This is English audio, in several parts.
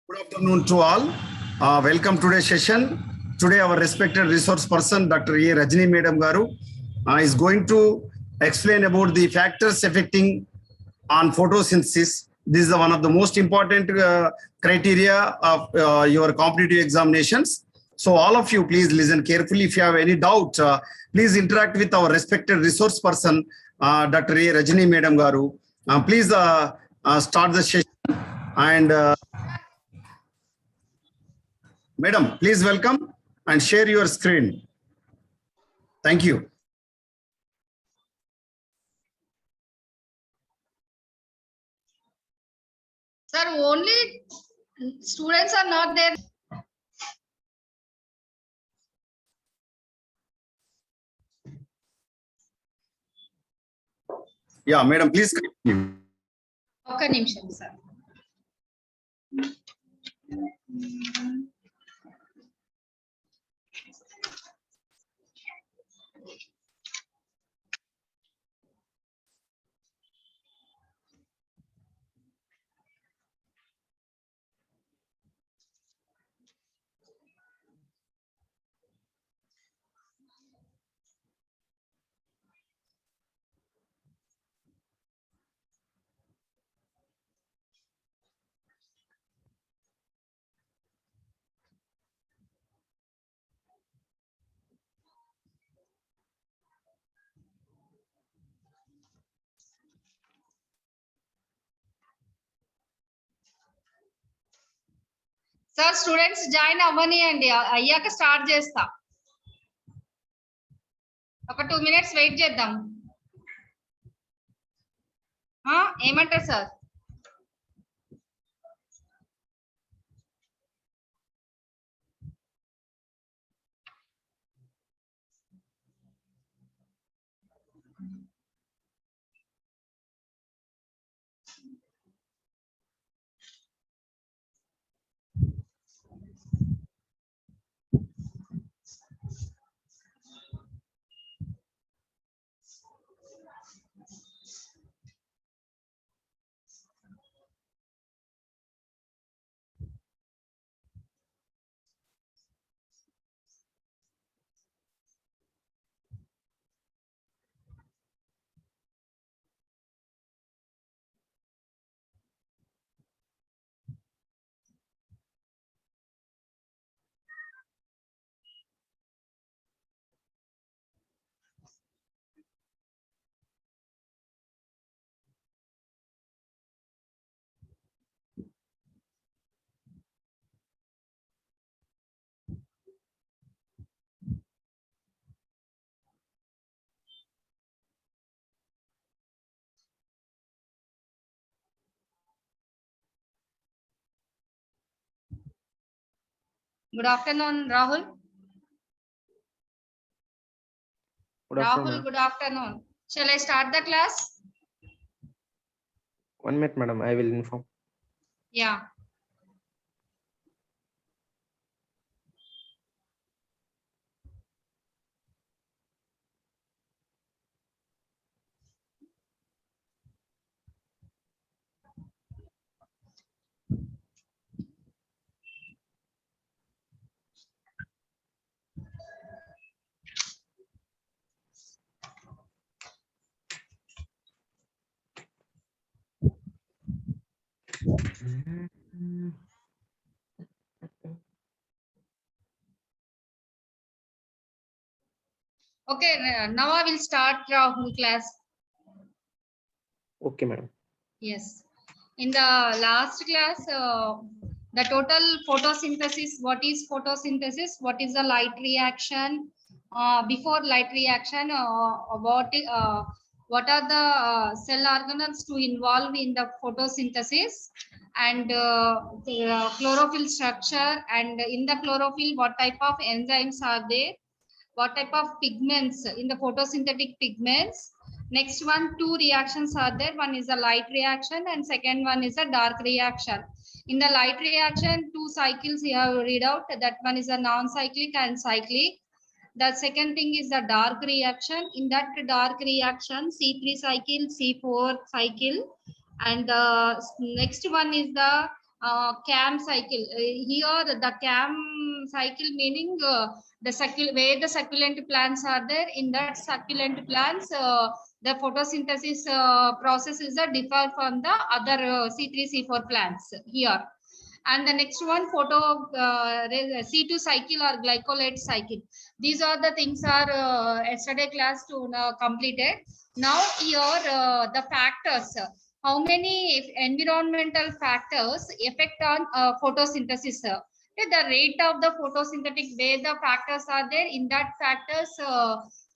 Good afternoon to all. Welcome to today's session. Today, our respected resource person, Dr. A. Rajni Madam Garu, is going to explain about the factors affecting on photosynthesis. This is one of the most important criteria of your competitive examinations. So all of you, please listen carefully. If you have any doubt, please interact with our respected resource person, Dr. A. Rajni Madam Garu. Please start the session. And Madam, please welcome and share your screen. Thank you. Sir, only students are not there. Yeah, Madam, please continue. ఒక్క నిమిషం sir. Sir students join అవ్వనియండి, అయ్యాక start చేస్తా. ఒక 2 minutes wait చేద్దాం. ఏమంటారు sir? Good afternoon, Rahul. Rahul, good afternoon. Shall I start the class? 1 minute, madam. I will inform. Yeah. Okay, now I will start Rahul class. Okay, madam. Yes. In the last class, the total photosynthesis, what is photosynthesis? What is the light reaction? Before light reaction, what are the cell organelles to involve in the photosynthesis? And the chlorophyll structure, and in the chlorophyll, what type of enzymes are there? What type of pigments in the photosynthetic pigments? Next one, 2 reactions are there. One is a light reaction and second one is a dark reaction. In the light reaction, 2 cycles you have read out. That one is a non-cyclic and cyclic. The second thing is the dark reaction. In that dark reaction, C3 cycle, C4 cycle, and the next one is the cam cycle. Here the cam cycle meaning where the succulent plants are there. In that succulent plants, the photosynthesis process is differ from the other C3 C4 plants here. And the next one, C2 cycle or glycolate cycle. These are the things are yesterday class to completed. Now here the factors. How many environmental factors affect on photosynthesis? The rate of the photosynthetic, where the factors are there, in that factors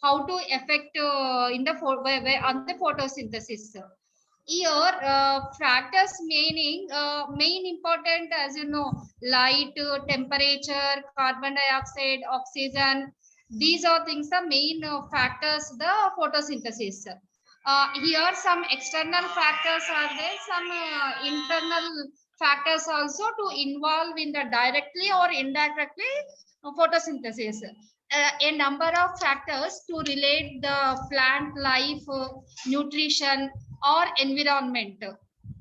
how to affect in the on the photosynthesis. Here factors meaning main important, as you know, light, temperature, carbon dioxide, oxygen. These are things the main factors the photosynthesis. Here some external factors are there, some internal factors also to involve in the directly or indirectly photosynthesis. A number of factors to relate the plant life, nutrition or environment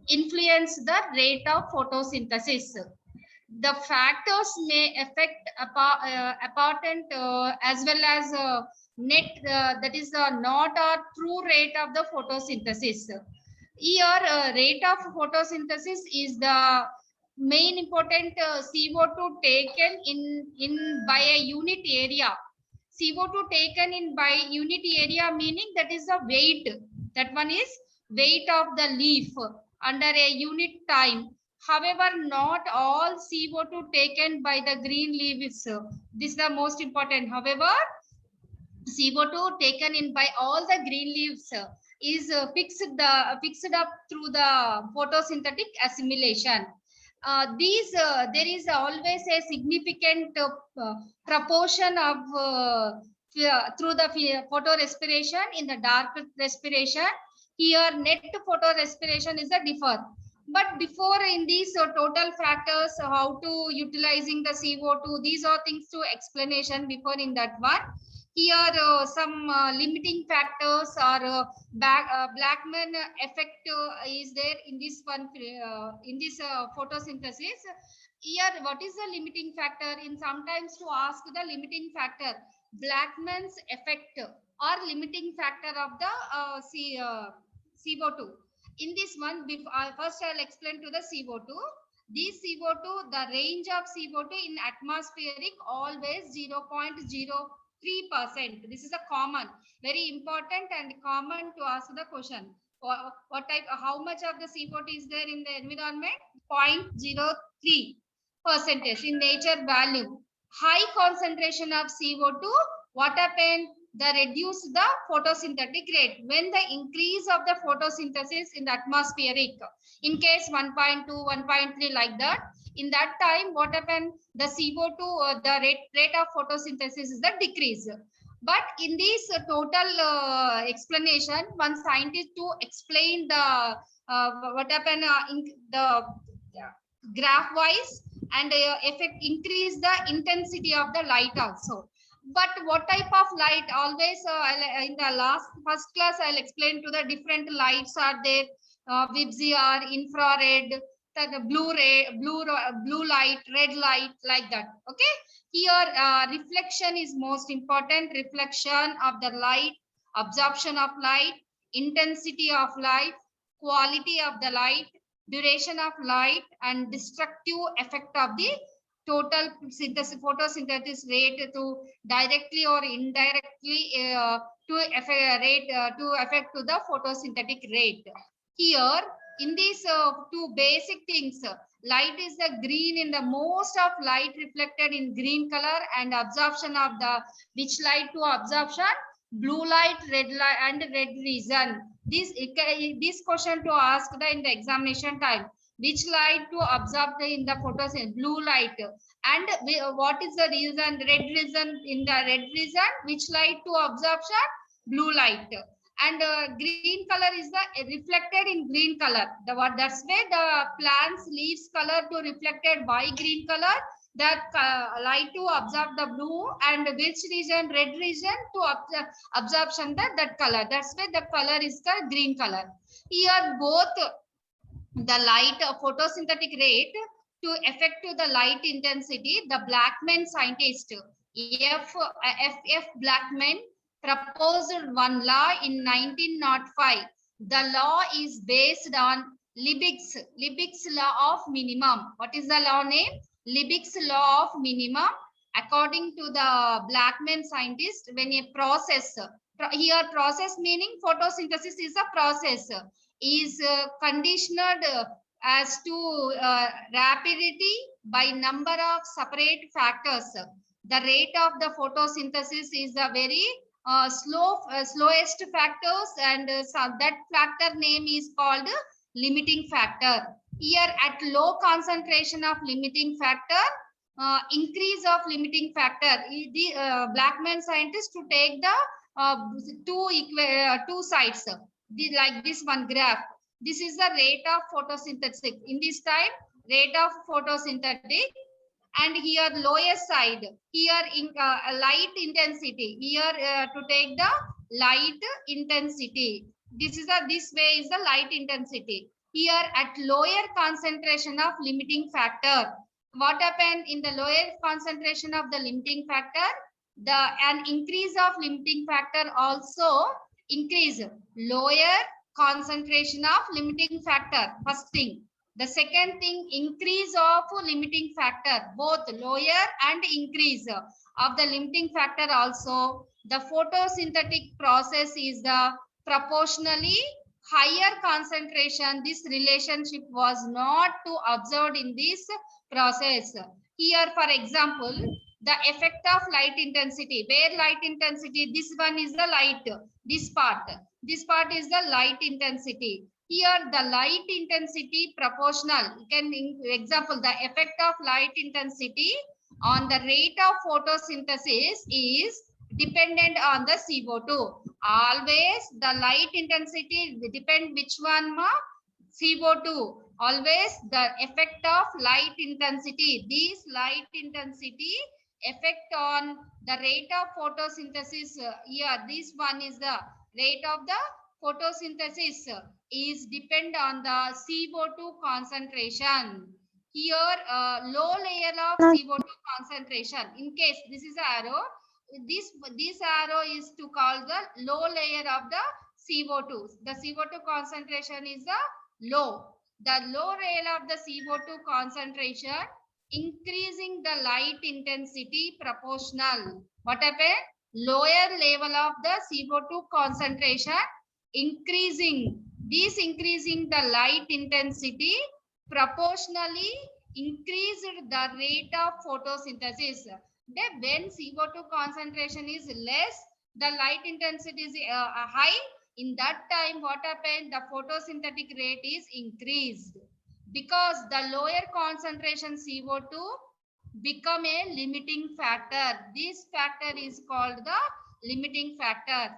influence the rate of photosynthesis. The factors may affect important as well as net, that is the not or true rate of the photosynthesis. Here rate of photosynthesis is the main important CO2 taken in by a unit area. CO2 taken in by unit area meaning that is the weight. That one is weight of the leaf under a unit time. However, not all CO2 taken by the green leaves. This is the most important. However, CO2 taken in by all the green leaves is fixed up through the photosynthetic assimilation. There is always a significant proportion of through the photorespiration in the dark respiration. Here net photorespiration is a differ. But before in these total factors, how to utilizing the CO2, these are things to explanation before in that one. Here some limiting factors or Blackman effect is there in this one, in this photosynthesis. Here what is the limiting factor? In sometimes to ask the limiting factor, Blackman's effect or limiting factor of the CO2. In this one, first I'll explain to the CO2. This CO2, the range of CO2 in atmospheric always 0.03%. This is a common, very important and common to ask the question. What type, how much of the CO2 is there in the environment? 0.03% in nature value. High concentration of CO2, what happened? The reduce the photosynthetic rate. When the increase of the photosynthesis in the atmospheric, in case 1.2, 1.3 like that, in that time what happened? The CO2, the rate of photosynthesis is the decrease. But in this total explanation, one scientist to explain the what happened in the graph wise and effect increase the intensity of the light also. But what type of light? Always in the first class I'll explain to the different lights are there, VIBGR, infrared, the blue light, red light, like that. Okay, here reflection is most important. Reflection of the light, absorption of light, intensity of light, quality of the light, duration of light, and destructive effect of the total photosynthesis rate to directly or indirectly to affect to the photosynthetic rate. Here in these two basic things, light is the green in the most of light reflected in green color and absorption of the which light to absorption, blue light, red light and red region. This question to ask the in the examination time. Which light to absorb in the photosynthesis? Blue light. And what is the reason? Red reason. In the red reason, which light to absorption? Blue light. And green color is the reflected in green color. That's where the plants leaves color to reflected by green color. That light to absorb the blue, and which region? Red region to absorption that color. That's why the color is the green color. Here both the light photosynthetic rate to affect to the light intensity, the Blackman scientist F.F. Blackman proposed one law in 1905. The law is based on Liebig's law of minimum. What is the law name? Liebig's law of minimum. According to the Blackman scientist, when a process, here process meaning photosynthesis is a process, is conditioned as to rapidity by number of separate factors. The rate of the photosynthesis is a very slowest factors, and that factor name is called limiting factor. Here at low concentration of limiting factor, increase of limiting factor, the Blackman scientist to take the two sides, like this one graph. This is the rate of photosynthesis. In this time, rate of photosynthetic, and here lower side, here in light intensity, here to take the light intensity. This way is the light intensity. Here at lower concentration of limiting factor, what happened in the lower concentration of the limiting factor? An increase of limiting factor also increase lower concentration of limiting factor. First thing. The second thing, increase of limiting factor, both lower and increase of the limiting factor also. The photosynthetic process is the proportionally higher concentration. This relationship was not to observed in this process. Here, for example, the effect of light intensity, where light intensity, this one is the light, this part is the light intensity. Here the light intensity proportional, example, the effect of light intensity on the rate of photosynthesis is dependent on the CO2. Always the light intensity depend which one? CO2. Always the effect of light intensity. This light intensity effect on the rate of photosynthesis. Here this one is the rate of the photosynthesis is depend on the CO2 concentration. Here low layer of CO2 concentration. In case this is arrow, this arrow is to call the low layer of the CO2. The CO2 concentration is the low. The low layer of the CO2 concentration increasing the light intensity proportional. What happened? Lower level of the CO2 concentration increasing. This increasing the light intensity proportionally increased the rate of photosynthesis. When CO2 concentration is less, the light intensity is high. In that time, what happened? The photosynthetic rate is increased because the lower concentration CO2 become a limiting factor. This factor is called the limiting factor.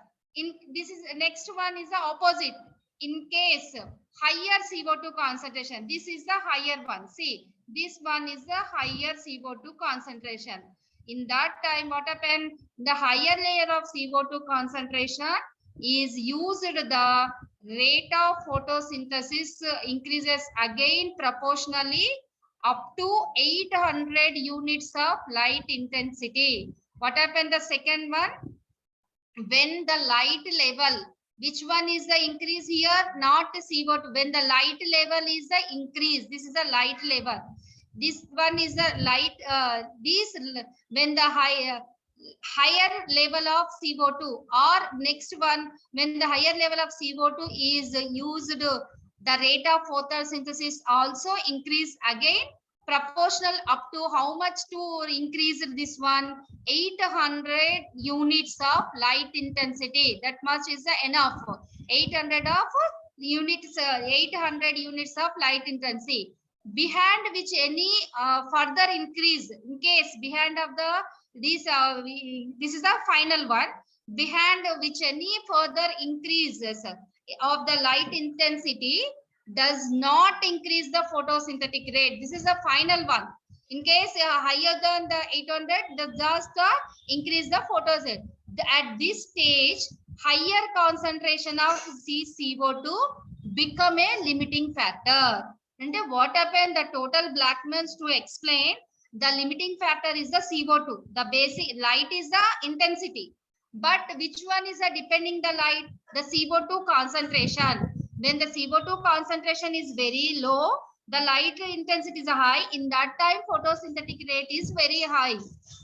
This is next one is the opposite. In case higher CO2 concentration, this is the higher one. See, this one is the higher CO2 concentration. In that time, what happened? The higher layer of CO2 concentration is used, the rate of photosynthesis increases again proportionally up to 800 units of light intensity. What happened? The second one, when the light level, which one is the increase here? Not CO2. When the light level is the increase, this is the light level. This one is the light, when the higher level of CO2, or next one, when the higher level of CO2 is used, the rate of photosynthesis also increase again proportional up to how much to increase this one? 800 units of light intensity. That much is enough. 800 units of light intensity. Behind which any further increase, in case behind of the this is the final one, behind which any further increases of the light intensity does not increase the photosynthetic rate. This is the final one. In case higher than the 800, just increase the photosynthesis. At this stage, higher concentration of CO2 become a limiting factor. And what happened? The total Blackmans to explain the limiting factor is the CO2. The basic light is the intensity. But which one is depending the light? The CO2 concentration. When the CO2 concentration is very low, the light intensity is high. In that time, photosynthetic rate is very high.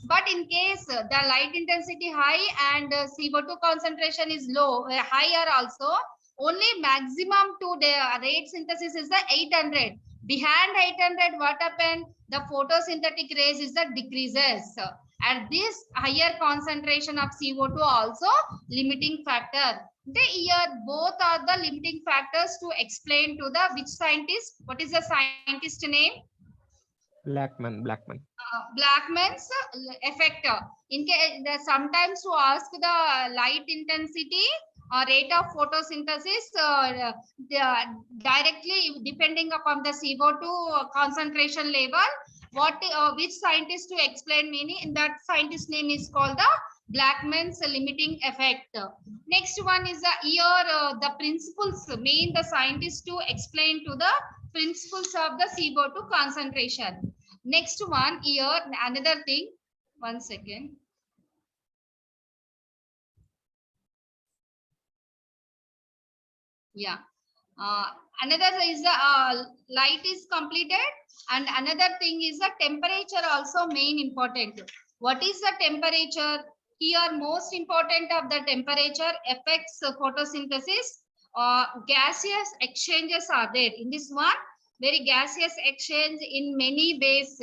But in case the light intensity high and CO2 concentration is low, higher also, only maximum to the rate synthesis is the 800. Behind 800, what happened? The photosynthetic rays is the decreases. At this higher concentration of CO2 also limiting factor. Here both are the limiting factors to explain to the which scientist. What is the scientist name? Blackman. Blackman's effect. In case sometimes to ask the light intensity or rate of photosynthesis directly depending upon the CO2 concentration level. What which scientist to explain meaning? That scientist name is called the Blackman's limiting effect. Next one is the principles. Main the scientist to explain to the principles of the CO2 concentration. Next one here, another thing. 1 second. Yeah. Another is the light is completed, and another thing is the temperature also main important. What is the temperature? Here most important of the temperature affects photosynthesis. Gaseous exchanges are there in this one. Very gaseous exchange in many ways.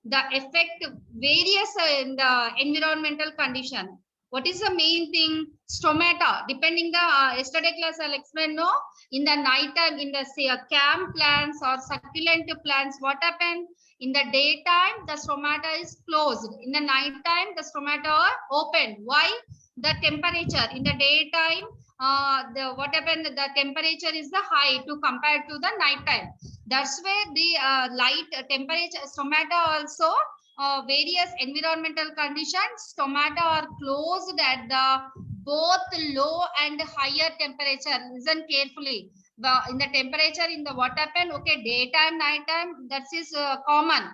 The effect various in the environmental condition. What is the main thing? Stomata. Depending the yesterday class I'll explain. No, in the night time in the say camp plants or succulent plants, what happened? In the daytime the stomata is closed. In the night time the stomata are open. Why? The temperature in the daytime. What happened? The temperature is the high to compare to the night time. That's where the light temperature stomata also various environmental conditions. Stomata are closed at the both low and higher temperature. Listen carefully. In the temperature in the what happened? Okay, daytime, nighttime, that is common.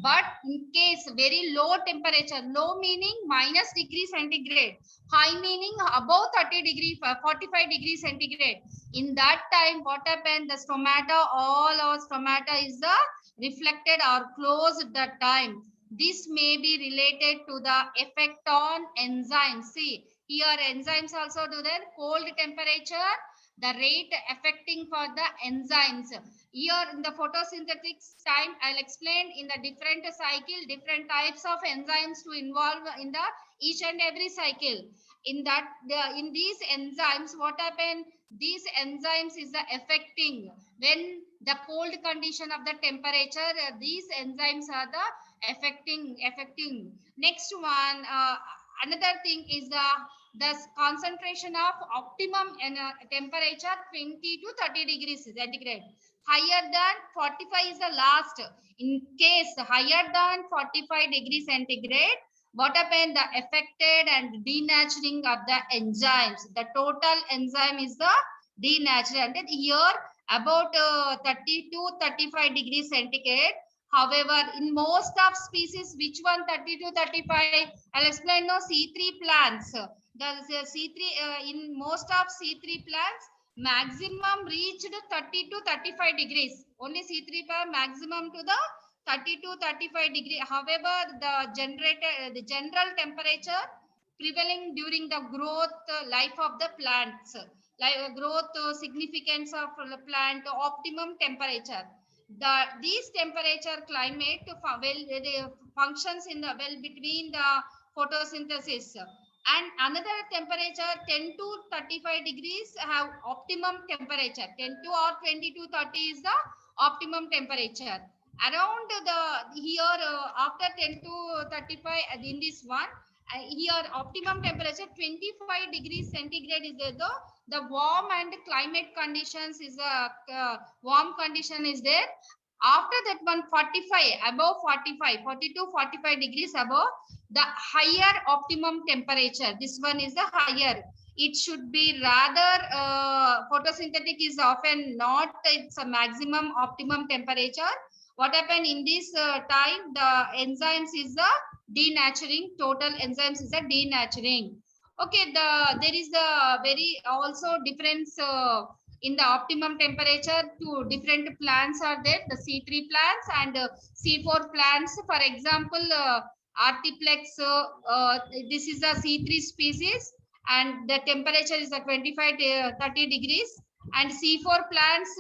But in case very low temperature, low meaning minus degree centigrade, high meaning above 30 degree, 45 degree centigrade. In that time, what happened? The stomata, all our stomata is reflected or closed at that time. This may be related to the effect on enzymes. See, here enzymes also do their cold temperature, the rate affecting for the enzymes. Here in the photosynthetic time, I'll explain in the different cycle, different types of enzymes to involve in the each and every cycle. In that, in these enzymes, what happened? These enzymes is the affecting when the cold condition of the temperature. These enzymes are the affecting. Next one, another thing is the concentration of optimum temperature 20 to 30 degrees centigrade. Higher than 45 is the last. In case higher than 45 degrees centigrade, what happened? The affected and denaturing of the enzymes. The total enzyme is the denatured. And here about 30 to 35 degrees centigrade. However, in most of species, which one 30 to 35? I'll explain. No, C3 plants. The C3 in most of C3 plants, maximum reached 30 to 35 degrees. Only C3 plant maximum to the 30 to 35 degree. However, the general temperature prevailing during the growth life of the plants, like growth significance of the plant, optimum temperature. These temperature climate functions in the between the photosynthesis. And another temperature 10 to 35 degrees have optimum temperature. 10 to or 20 to 30 is the optimum temperature. Around the here after 10 to 35 in this one, here optimum temperature 25 degrees centigrade is there. The warm and climate conditions is a warm condition is there. After that one 45, above 45, 42, 45 degrees above, the higher optimum temperature. This one is the higher. It should be rather, photosynthetic is often not, it's a maximum optimum temperature. What happened in this time, the enzymes is the denaturing, total enzymes is the denaturing. Okay, there is the very also difference in the optimum temperature to different plants are there, the C3 plants and C4 plants. For example, Artiplex, this is a C3 species and the temperature is 25 to 30 degrees, and C4 plants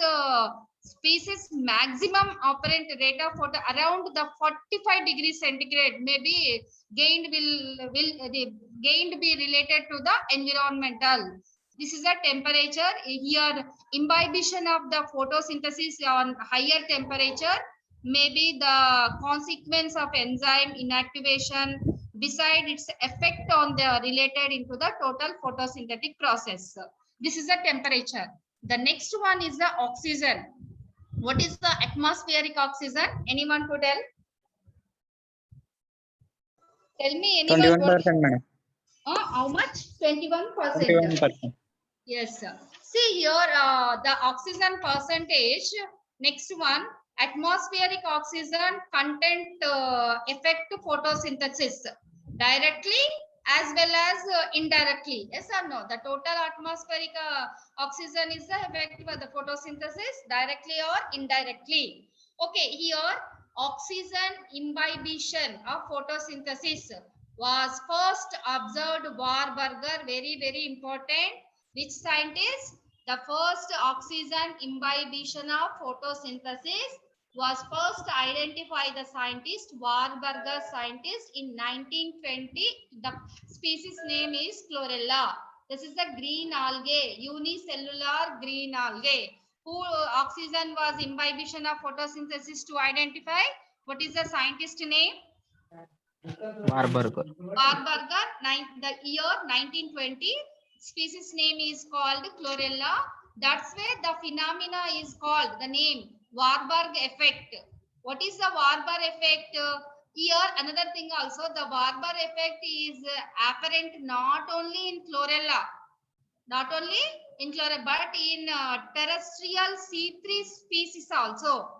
species maximum operant rate of photo around the 45 degrees centigrade, maybe gained the gained be related to the environmental. This is a temperature. Here imbibition of the photosynthesis on higher temperature may be the consequence of enzyme inactivation, beside its effect on the related into the total photosynthetic process. This is the temperature. The next one is the oxygen. What is the atmospheric oxygen? Anyone could tell? Tell me anyone. 21%, madam. How much? 21%. 21%. Yes, sir. See here, the oxygen percentage. Next one, atmospheric oxygen content affect photosynthesis directly as well as indirectly. Yes or no? The total atmospheric oxygen is the effect for the photosynthesis directly or indirectly. Okay, here oxygen imbibition of photosynthesis was first observed Warburger, very important. Which scientist? The first oxygen imbibition of photosynthesis was first identified the scientist, Warburger scientist in 1920. The species name is Chlorella. This is the green algae, unicellular green algae. Who oxygen was imbibition of photosynthesis to identify? What is the scientist name? Warburger. Warburger, the year 1920. Species name is called Chlorella. That's where the phenomena is called, the name Warburg effect. What is the Warburg effect? Here another thing also, the Warburg effect is apparent not only in Chlorella, but in terrestrial C3 species also.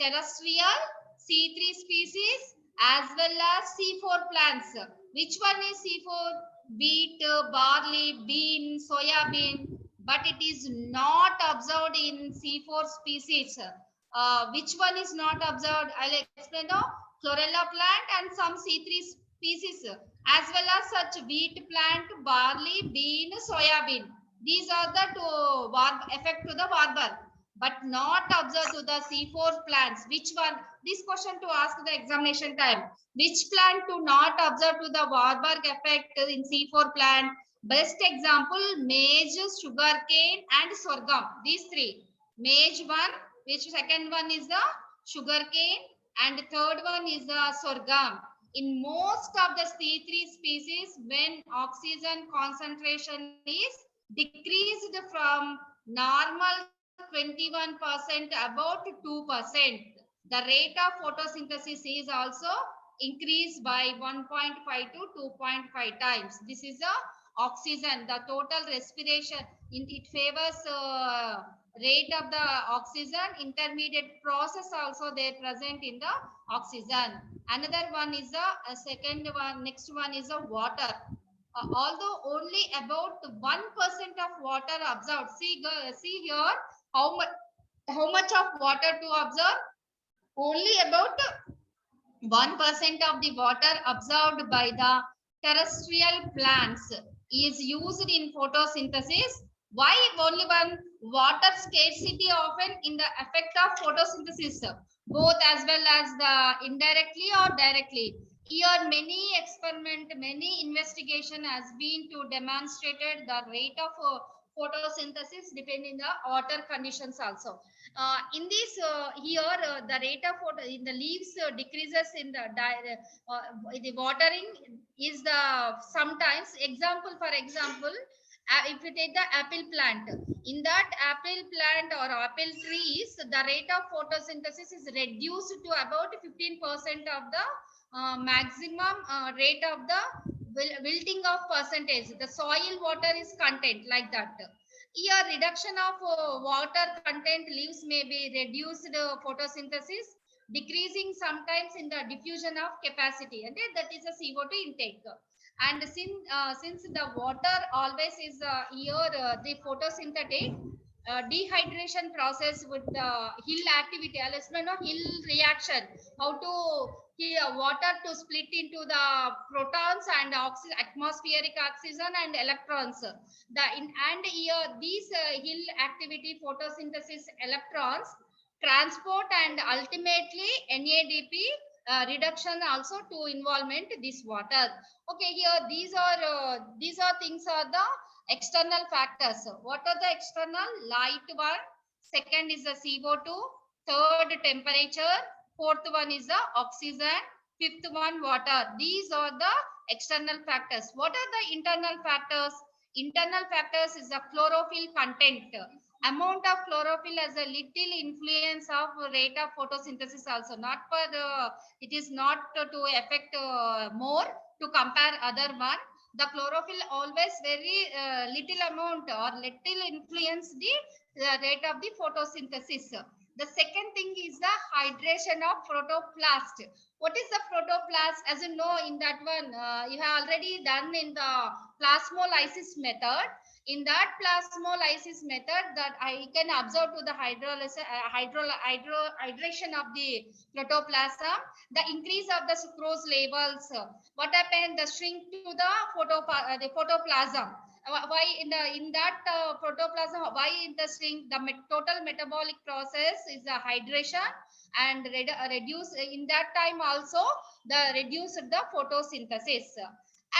Terrestrial C3 species as well as C4 plants. Which one is C4? Wheat, barley, bean, soya bean, but it is not observed in C4 species. Which one is not observed? I'll explain now. Chlorella plant and some C3 species as well as such wheat plant, barley, bean, soya bean. These are the two effect to the Warburg, but not observed to the C4 plants. Which one? This question to ask the examination time. Which plant to not observe to the Warburg effect in C4 plant? Best example, maize, sugarcane and sorghum. These three. Maize one, which second one is the sugarcane and third one is the sorghum. In most of the C3 species, when oxygen concentration is decreased from normal 21% about 2%, the rate of photosynthesis is also increased by 1.5 to 2.5 times. This is the oxygen, the total respiration. It favors rate of the oxygen. Intermediate process also they present in the oxygen. Another one is the second one. Next one is the water. Although only about 1% of water observed. See here how much of water to observe? Only about 1% of the water observed by the terrestrial plants is used in photosynthesis. Why only one? Water scarcity often in the effect of photosynthesis, both as well as the indirectly or directly. Here many experiment, many investigation has been to demonstrated the rate of photosynthesis depending the water conditions also. In this the rate of photo in the leaves decreases in the watering is the sometimes example, for example, If you take the apple plant, in that apple plant or apple trees, the rate of photosynthesis is reduced to about 15% of the maximum rate of the wilting of percentage. The soil water is content like that. Here reduction of water content leaves may be reduced photosynthesis, decreasing sometimes in the diffusion of capacity, and that is a CO2 intake. And since the water always is here the photosynthetic dehydration process with the hill activity, let's know hill reaction, how to water to split into the protons and atmospheric oxygen and electrons. And here these hill activity photosynthesis electrons transport and ultimately NADP reduction also to involvement this water. Okay, here these are things are the external factors. What are the external? Light one, second is the CO2, third temperature, fourth one is the oxygen, fifth one water. These are the external factors. What are the internal factors? Internal factors is the chlorophyll content. Amount of chlorophyll has a little influence of rate of photosynthesis also, not for it is not to affect more to compare other one. The chlorophyll always very little amount or little influence the rate of the photosynthesis. The second thing is the hydration of protoplast. What is the protoplast? As you know, in that one you have already done in the plasmolysis method. In that plasmolysis method, that I can observe to the hydration of the protoplasm, the increase of the sucrose levels. What happened? The shrink to the photoplasm. Why in that protoplasm? Why in the shrink? The total metabolic process is the hydration and reduce in that time also the reduce the photosynthesis.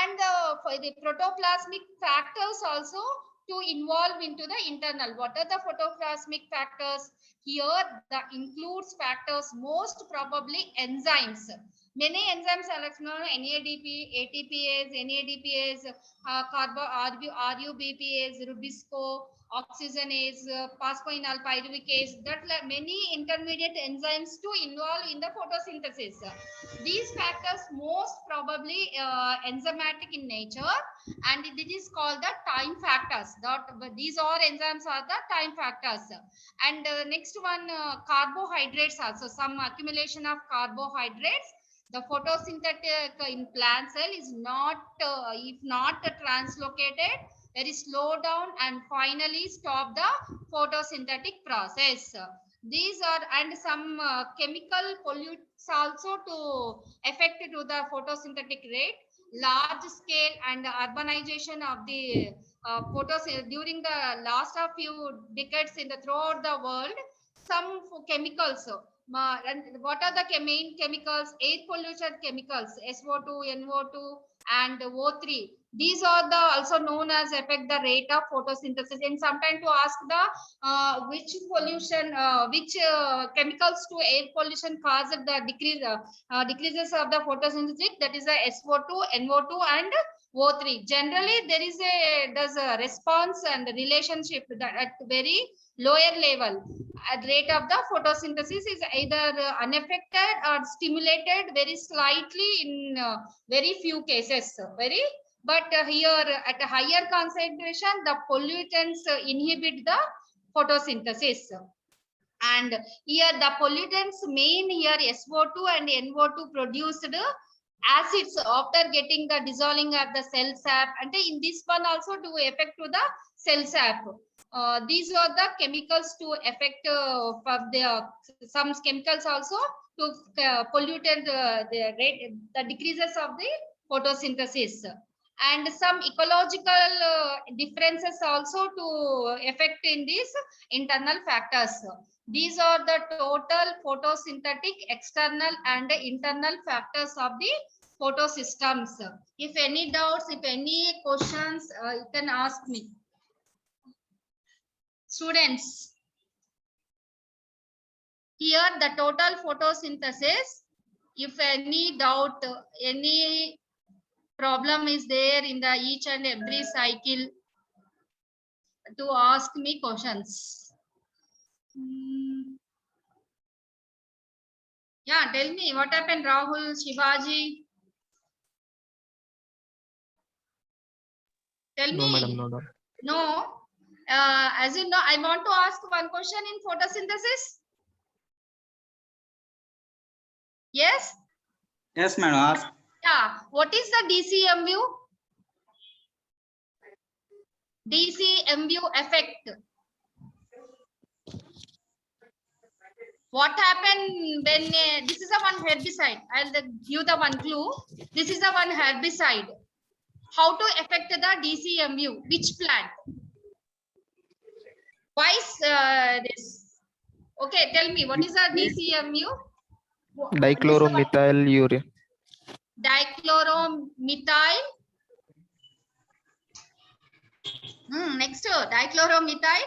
And for the protoplasmic factors also to involve into the internal. What are the photoplasmic factors? Here the includes factors most probably enzymes. Many enzymes are like NADP, ATPase, NADPase, RUBPase, Rubisco, oxygenase, phosphoenol pyruvicase. That many intermediate enzymes to involve in the photosynthesis. These factors most probably enzymatic in nature, and it is called the time factors. These all enzymes are the time factors. And next one, carbohydrates also, some accumulation of carbohydrates. The photosynthetic in plant cell is not, if not translocated, very slow down and finally stop the photosynthetic process. These are, and some chemical pollutants also to affect to the photosynthetic rate. Large scale and urbanization of the during the last of few decades in the throughout the world, some chemicals. And what are the main chemicals? Air pollution chemicals, SO2, NO2, and O3. These are the also known as affect the rate of photosynthesis. And sometimes to ask the which pollution, which chemicals to air pollution cause the decreases of the photosynthesis. That is the SO2, NO2, and O3. Generally, there is a response and relationship that at very lower level. Rate of the photosynthesis is either unaffected or stimulated very slightly in very few cases. But here at a higher concentration, the pollutants inhibit the photosynthesis. And here the pollutants main here SO2 and NO2 produced acids after getting the dissolving of the cell sap, and in this one also do effect to the cell sap. These are the chemicals to affect some chemicals also to pollute the decreases of the photosynthesis. And some ecological differences also to affect in these internal factors. These are the total photosynthetic external and internal factors of the photosystems. If any doubts, if any questions, you can ask me. Students, here the total photosynthesis, if any doubt, any problem is there in the each and every cycle, to ask me questions. Yeah, tell me what happened, Rahul, Shivaji. Tell No, me. madam, no doubt. No. As you know, I want to ask one question in photosynthesis. Yes. Yes, madam. Ask. Yeah. What is the DCMU? DCMU effect. What happened when this is a one herbicide? I'll give you the one clue. This is a one herbicide. How to affect the DCMU? Which plant? Why is this? Okay, tell me what is the DCMU? Dichloromethyl urea. Dichloromethyl. Next, dichloromethyl.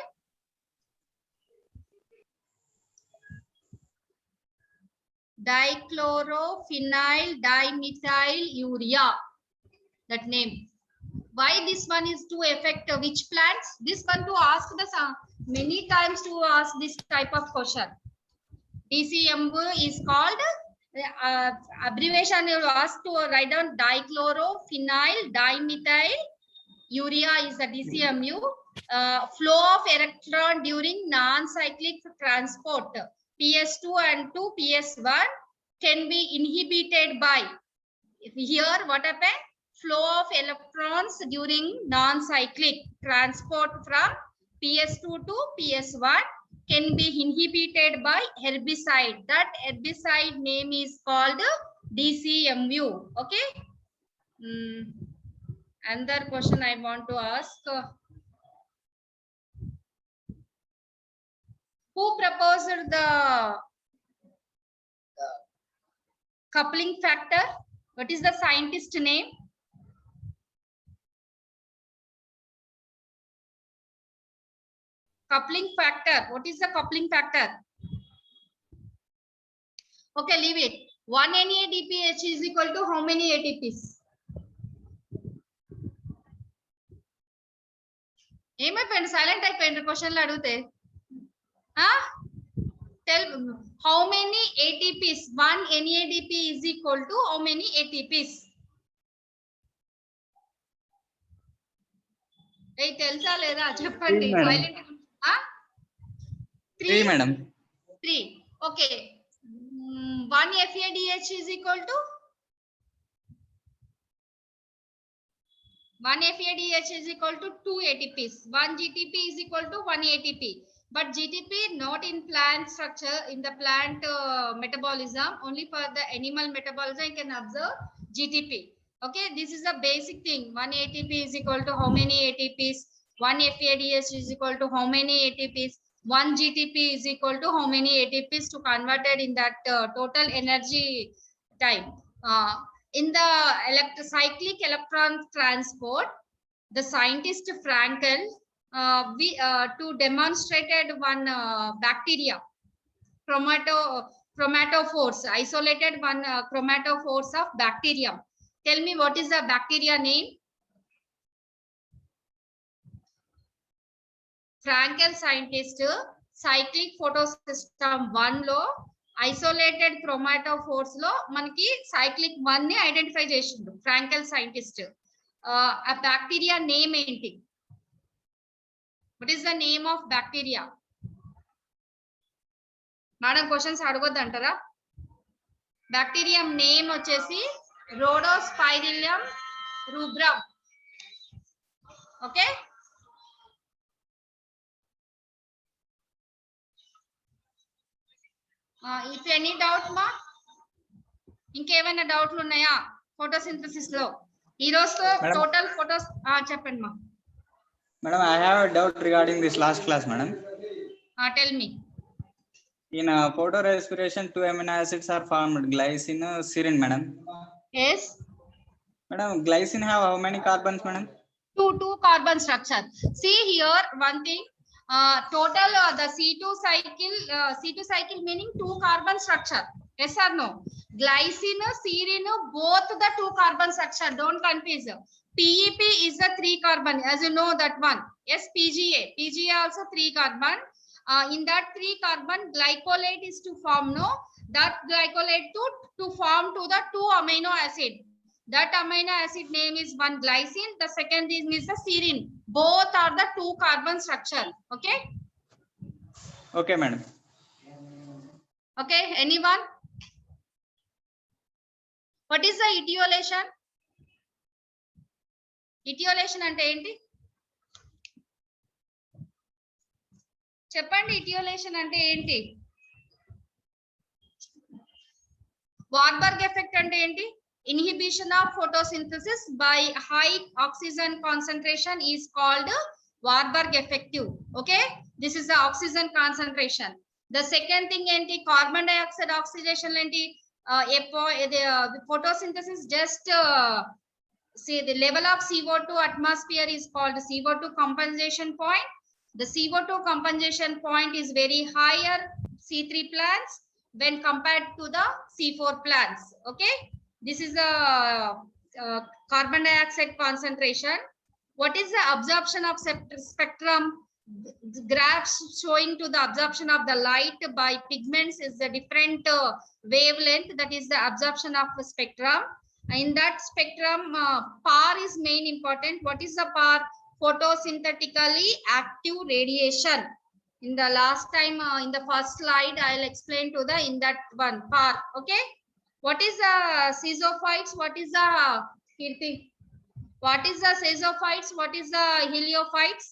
Dichlorophenyl dimethyl urea. That name. Why this one is to affect which plants? This one to ask the many times to ask this type of question. DCMU is called abbreviation. You ask to write down dichlorophenyl dimethyl urea is the DCMU. Flow of electron during non-cyclic transport PS2 and 2 PS1 can be inhibited by. Here what happened? Flow of electrons during non-cyclic transport from PS2 to PS1 can be inhibited by herbicide. That herbicide name is called DCMU. Okay. Another question I want to ask. Who proposed the coupling factor? What is the scientist name? Coupling factor. What is the coupling factor? Okay, leave it. 1 NADPH is equal to how many ATPs? Silent type question ladute. Tell how many ATPs? 1 NADP is equal to how many ATPs? Hey, telsa leda cheppandi. Silent. 3, madam. 3. Okay. 1 FADH is equal to 1 FADH is equal to 2 ATPs. 1 GTP is equal to 1 ATP. But GTP not in plant structure, in the plant metabolism, only for the animal metabolism you can observe GTP. Okay, this is a basic thing. 1 ATP is equal to how many ATPs? 1 FADH is equal to how many ATPs? 1 GTP is equal to how many ATPs to converted in that total energy time. In the cyclic electron transport, the scientist Frankel to demonstrated one bacteria chromatophores, isolated one chromatophores of bacterium. Tell me what is the bacteria name? Frankel scientist cyclic photosystem 1 lo isolated chromatophores lo manaki cyclic 1 ni identify chesindu Frankel scientist. A bacteria name enti? What is the name of bacteria? Madam questions adugodantara. Bacterium name vachesi Rhodospirillum rubrum. Okay. If any doubt ma, ఇంకేమైనా డౌట్లు ఉన్నాయా photosynthesis లో? ఈ రోజు total photos చెప్పండి మా. Madam, I have a doubt regarding this last class, madam. Tell me. In photorespiration, 2 amino acids are formed: glycine, serine, madam. Yes. Madam, glycine have how many carbons, madam? 2 carbon structure. See here one thing. Total the C2 cycle meaning 2 carbon structure. Yes or no? Glycine, serine, both the 2 carbon structure. Don't confuse. PEP is the 3 carbon, as you know that one. Yes, PGA also 3 carbon. In that 3 carbon, glycolate is to form, no? That glycolate to form to the 2 amino acid. That amino acid name is one glycine. The second is the serine. Both are the 2 carbon structure. Okay. Okay, madam. Okay. Anyone? What is the etiolation? Etiolation ante enti? చెప్పండి etiolation అంటే ఏంటి? Warburg effect అంటే ఏంటి? Inhibition of photosynthesis by high oxygen concentration is called Warburg effect. Okay, this is the oxygen concentration. The second thing enti? Carbon dioxide oxidation enti? Photosynthesis just say the level of CO2 atmosphere is called CO2 compensation point. The CO2 compensation point is very higher C3 plants when compared to the C4 plants. Okay, this is the carbon dioxide concentration. What is the absorption of spectrum? Graphs showing to the absorption of the light by pigments is the different wavelength, that is the absorption of the spectrum. In that spectrum, PAR is main important. What is the PAR? Photosynthetically active radiation. In the last time, in the first slide, I'll explain to the in that one PAR. Okay. What is the caesophytes? What is the Kirti? What is the caesophytes? What is the heliophytes?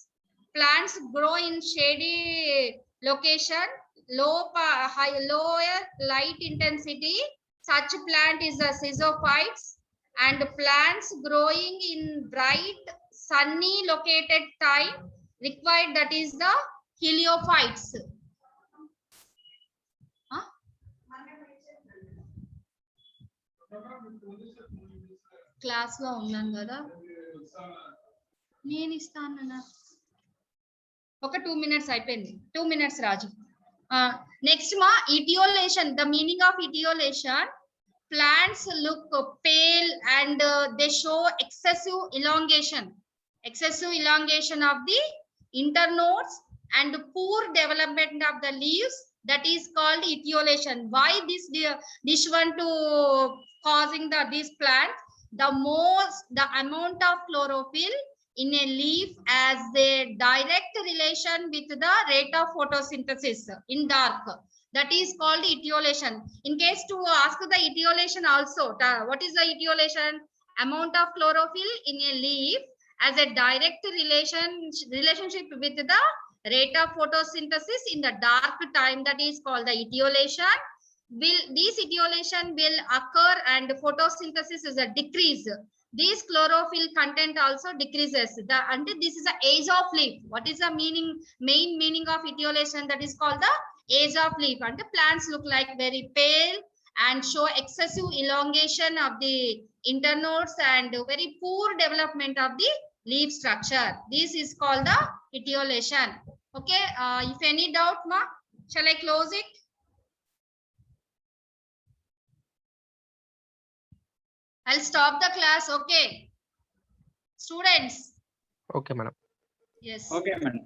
Plants grow in shady location, lower light intensity. Such plant is the caesophytes, and plants growing in bright sunny located time required, that is the heliophytes. Class లో ఉన్నాను కదా నేను ఇస్తాను ఒక 2 minutes అయిపోయింది 2 minutes రాజు next మా etiolation. The meaning of etiolation: plants look pale and they show excessive elongation of the internodes and poor development of the leaves. That is called etiolation. Why this one to causing this plant? The amount of chlorophyll in a leaf as a direct relation with the rate of photosynthesis in dark. That is called etiolation. In case to ask the etiolation also, what is the etiolation? Amount of chlorophyll in a leaf as a direct relationship with the rate of photosynthesis in the dark time. That is called the etiolation. This etiolation will occur and photosynthesis is a decrease. This chlorophyll content also decreases. This is the age of leaf. What is the main meaning of etiolation? That is called the age of leaf. And the plants look like very pale and show excessive elongation of the internodes and very poor development of the leaf structure. This is called the etiolation. Okay, if any doubt, ma, shall I close it? I'll stop the class. Okay, students. Okay, madam. Yes. Okay, madam.